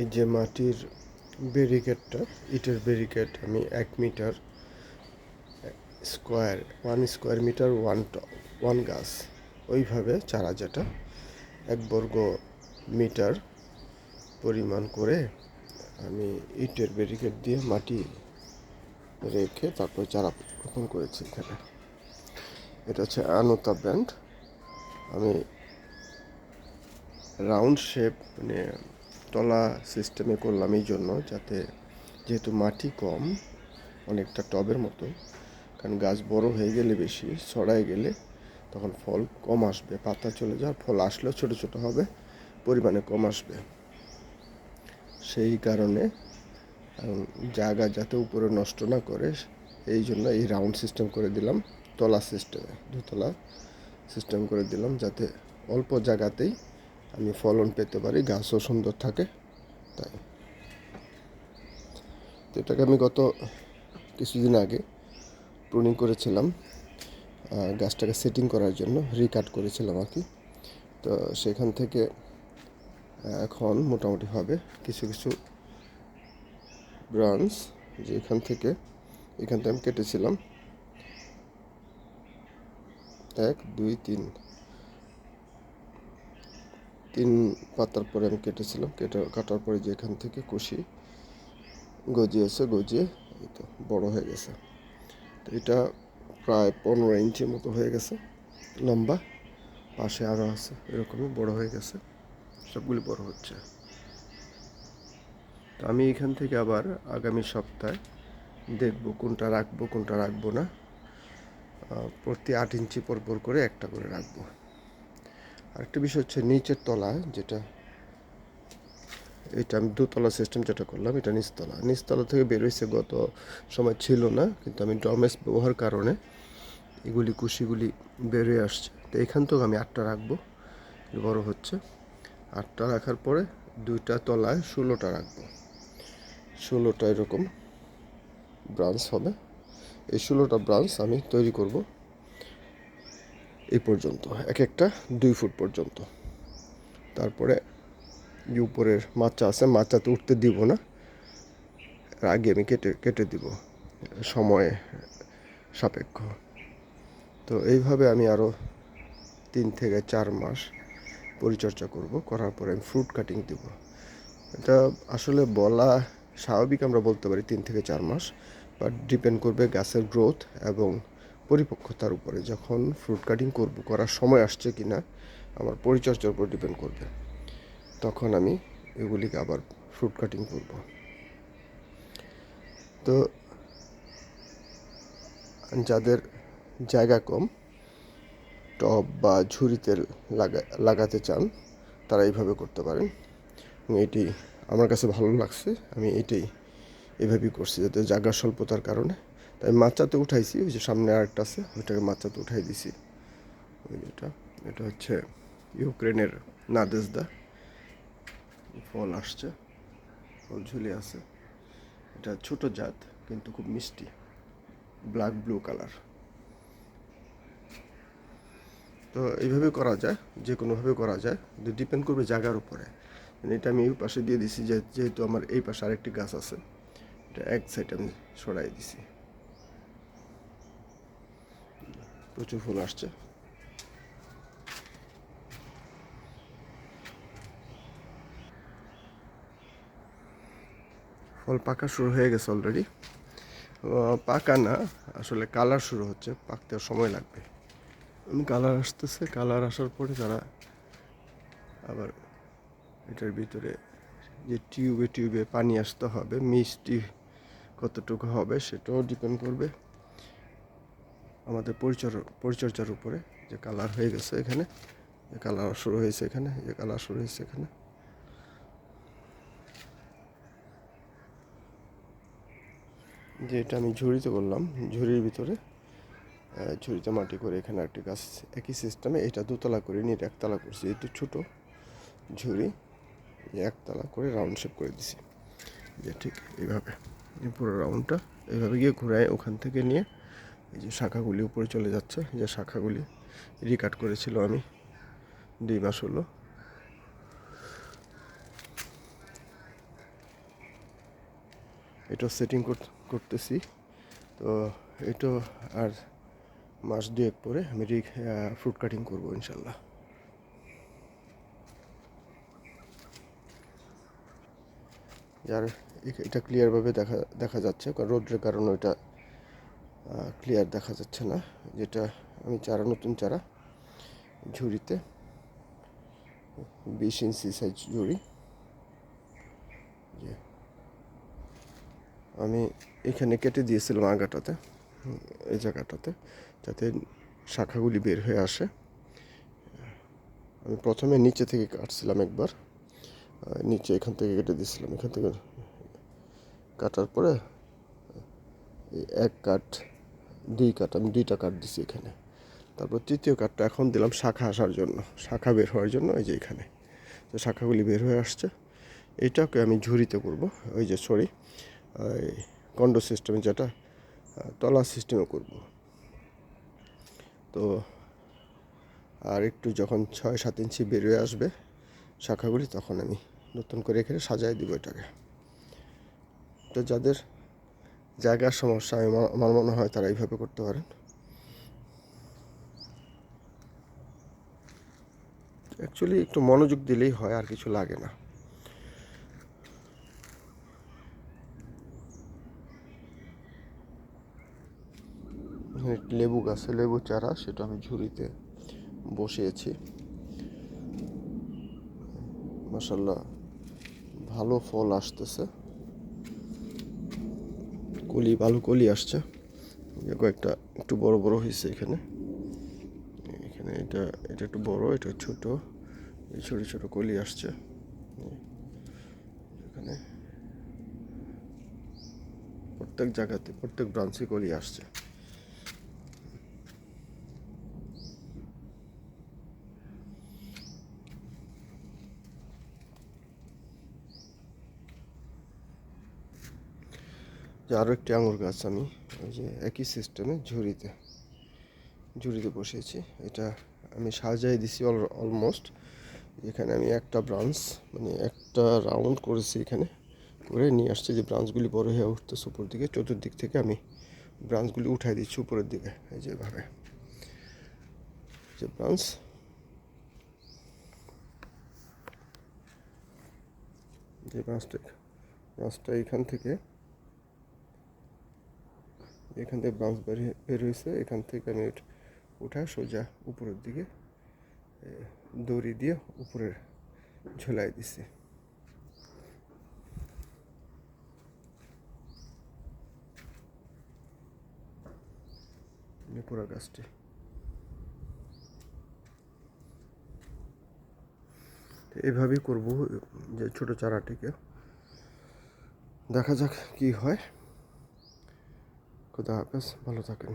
এই যে মাটির ব্যারিকেডটা, ইটের ব্যারিকেড আমি 1 metre square 1 square metre one গাছ, ওইভাবে চারা যেটা 1 বর্গ মিটার পরিমাণ করে আমি ইটের ব্যারিকেড দিয়ে মাটি রেখে তারপর চারা রোপণ করেছি এখানে। এটা হচ্ছে আনুতা ব্র্যান্ড। আমি রাউন্ড শেপ মানে তলা সিস্টেমে করলাম এই জন্য, যাতে যেহেতু মাটি কম, অনেকটা টবের মতো, কারণ গাছ বড় হয়ে গেলে বেশি ছড়ায় গেলে তখন ফল কম আসবে, পাতা চলে যাওয়ার, ফল আসলেও ছোট ছোট হবে, পরিমাণে কম আসবে। সেই কারণে জায়গা যাতে উপরে নষ্ট না করে এই জন্য এই রাউন্ড সিস্টেম করে দিলাম, তলা সিস্টেমে দুতলা সিস্টেম করে দিলাম, যাতে অল্প জায়গাতেই আমি ফলন পেতে পারি, গাছও সুন্দর থাকে। তাই তো এটাকে আমি গত কিছুদিন আগে প্রুনিং করেছিলাম, গাছটাকে সেটিং করার জন্য রিকাট করেছিলাম আর কি। তো সেখান থেকে এখন মোটামুটি হবে কিছু কিছু ব্রাঞ্চ, যে এখান থেকে আমি কেটেছিলাম 1 2 3 পাতার পরে আমি কেটেছিলাম, কাটার পরে যে এখান থেকে কুশি গজিয়েছে, গজিয়ে এই তো বড় হয়ে গেছে। তো এটা প্রায় 15 ইঞ্চির মতো হয়ে গেছে লম্বা, পাশে আরও আছে, এরকমই বড় হয়ে গেছে, সবগুলি বড় হচ্ছে। তো আমি এখান থেকে আবার আগামী সপ্তাহে দেখব কোনটা রাখবো কোনটা রাখবো না, প্রতি 8 ইঞ্চি পর করে একটা করে রাখবো। আরেকটা বিষয় হচ্ছে নিচের তলায়, যেটা এটা আমি দোতলা সিস্টেম যেটা করলাম, এটা নিচতলা থেকে বেরোইছে, গত সময় ছিল না, কিন্তু আমি ডমেস ব্যবহার কারণে এগুলি কুশিগুলি বেরিয়ে আসছে। তো এখান থেকে আমি 8টা রাখবো, বড় হচ্ছে। 8টা রাখার পরে 2টা তলায় 16টা রাখবো, 16টা এরকম ব্রাঞ্চ হবে। এই 16টা ব্রাঞ্চ আমি তৈরি করব এই পর্যন্ত, এক একটা 2 ফুট পর্যন্ত। তারপরে উপরের মাচা আছে, মাচাতে উঠতে দিব না, আগে আমি কেটে দিব সময় সাপেক্ষ। তো এইভাবে আমি আরও 3 থেকে 4 মাস পরিচর্যা করব, করার পরে আমি ফ্রুট কাটিং দেব। এটা আসলে বলা স্বাভাবিক, আমরা বলতে পারি 3 থেকে 4 মাস, বাট ডিপেন্ড করবে গাছের গ্রোথ এবং পরিপক্কতার উপরে। যখন ফ্রুট কাটিং করব, করার সময় আসছে কি না, আমার পরিচর্যার উপর ডিপেন্ড করবে, তখন আমি এগুলিকে আবার ফ্রুট কাটিং করব। তো যাদের জায়গা কম, টব বা ঝুড়িতে লাগাতে চান, তারা এইভাবে করতে পারেন। এটি আমার কাছে ভালো লাগছে, আমি এটাই এভাবেই করছি, যাতে জায়গার স্বল্পতার কারণে। তাই মাচাতে উঠাইছি, ওই যে সামনে আরেকটা আছে, ওইটাকে মাচাতে উঠাই দিছি। ওই এটা হচ্ছে ইউক্রেনের নাদেজদা, ফল আসছে, ফল ঝুলে আছে। এটা ছোট জাত কিন্তু খুব মিষ্টি, ব্ল্যাক ব্লু কালার। তো এইভাবে করা যায়, যে কোনোভাবে করা যায়, ডিপেন্ড করবে জায়গার উপরে। এটা আমি এই পাশে দিয়ে দিছি, যেহেতু আমার এই পাশে আরেকটি গাছ আছে, এটা এক সাইড আমি সরাই দিছি। প্রচুর ফুল আসছে। ফল পাকা শুরু হয়ে গেছে অলরেডি, পাকা না আসলে কালার শুরু হচ্ছে, পাকতে সময় লাগবে। কালার আসতেছে, কালার আসার পরে তারা আবার এটার ভিতরে যে টিউবে পানি আসতে হবে, মিষ্টি কতটুকু হবে সেটাও ডিপেন্ড করবে আমাদের পরিচর্যার উপরে। যে কালার হয়ে গেছে এখানে, যে কালার শুরু হয়েছে এখানে, যে কালার শুরু হয়েছে এখানে। যে এটা আমি ঝুড়িতে করলাম, ঝুড়ির ভিতরে ঝুড়িতে মাটি করে এখানে একটি গাছ একই সিস্টেমে, এটা 2তলা করে নিয়ে একতলা করছি। একটু ছোটো ঝুড়ি, একতলা করে রাউন্ড শেপ করে দিছি, যে ঠিক এইভাবে পুরো রাউন্ডটা এইভাবে গিয়ে ঘুরায়, ওখান থেকে নিয়ে এই যে শাখাগুলি উপরে চলে যাচ্ছে, যে শাখাগুলি রিকাট করেছিল আমি 2 মাস হলো। এটা সেটিং করতেছি। তো এটা আর মাস দুয়েক পরে আমি ফ্রুট কাটিং করবো ইনশাল্লাহ। আর এটা ক্লিয়ারভাবে দেখা যাচ্ছে, কারণ রোদ্রের কারণে এটা ক্লিয়ার দেখা যাচ্ছে না। যেটা আমি নতুন চারা ঝুড়িতে 20 ইঞ্চি সাইজ ঝুড়ি, যে আমি এখানে কেটে দিয়েছিলাম আগাটাতে, এই জায়গাটাতে, যাতে শাখাগুলি বের হয়ে আসে। আমি প্রথমে নিচে থেকে কাটছিলাম একবার, নিচে এখান থেকে কেটে দিয়েছিলাম। এখান থেকে কাটার পরে এক কাট, দুই কাট, আমি দুইটা কাট দিছি এখানে। তারপর তৃতীয় কাটটা এখন দিলাম শাখা আসার জন্য, শাখা বের হওয়ার জন্য। এই যে এখানে তো শাখাগুলি বের হয়ে আসছে। এইটাকে আমি ঝুড়িতে করব, ওই যে কন্ডো সিস্টেমে, যেটা তলা সিস্টেমে করব। তো আর একটু যখন 6-7 ইঞ্চি বেরিয়ে আসবে শাখাগুলি, তখন আমি নতুন করে এখানে সাজাই দিব এটাকে। তো যাদের জায়গার সমস্যা, আমার মনে হয় তারা এইভাবে করতে পারেন। অ্যাকচুয়ালি একটু মনোযোগ দিলেই হয়, আর কিছু লাগে না। লেবু গাছে লেবু চারা, সেটা আমি ঝুড়িতে বসিয়েছি। মাশাল্লাহ ভালো ফল আসতেছে, ভালো কলি আসছে। কয়েকটা একটু বড় বড় হয়েছে এখানে। এখানে এটা একটু বড়, এটা ছোট, এই ছোট ছোট কলি আসছে এখানে। প্রত্যেক জায়গাতে, প্রত্যেক ব্রাঞ্চে কলি আসছে। যে আরও একটি আঙুর গাছ আমি ওই যে একই সিস্টেমে ঝুড়িতে বসিয়েছি। এটা আমি সাজাই দিছি অলমোস্ট। এখানে আমি একটা ব্রাঞ্চ, মানে একটা রাউন্ড করেছি, এখানে করে নিয়ে আসছি। যে ব্রাঞ্চগুলি বড় হয়ে উঠতেছে উপর দিকে, চতুর্দিক থেকে আমি ব্রাঞ্চগুলি উঠাই দিচ্ছি উপরের দিকে। এই যেভাবে যে ব্রাঞ্চটা এখান থেকে ব্রাঞ্চ বের হয়েছে, এখান থেকে আমি উঠা সোজা উপরের দিকে দড়ি দিয়ে উপরে ঝুলাই দিছি। পুরো গাছটি এভাবেই করব, যে ছোট চারাটিকে। দেখা যাক কি হয়। খুদা হাফেজ, ভালো থাকেন।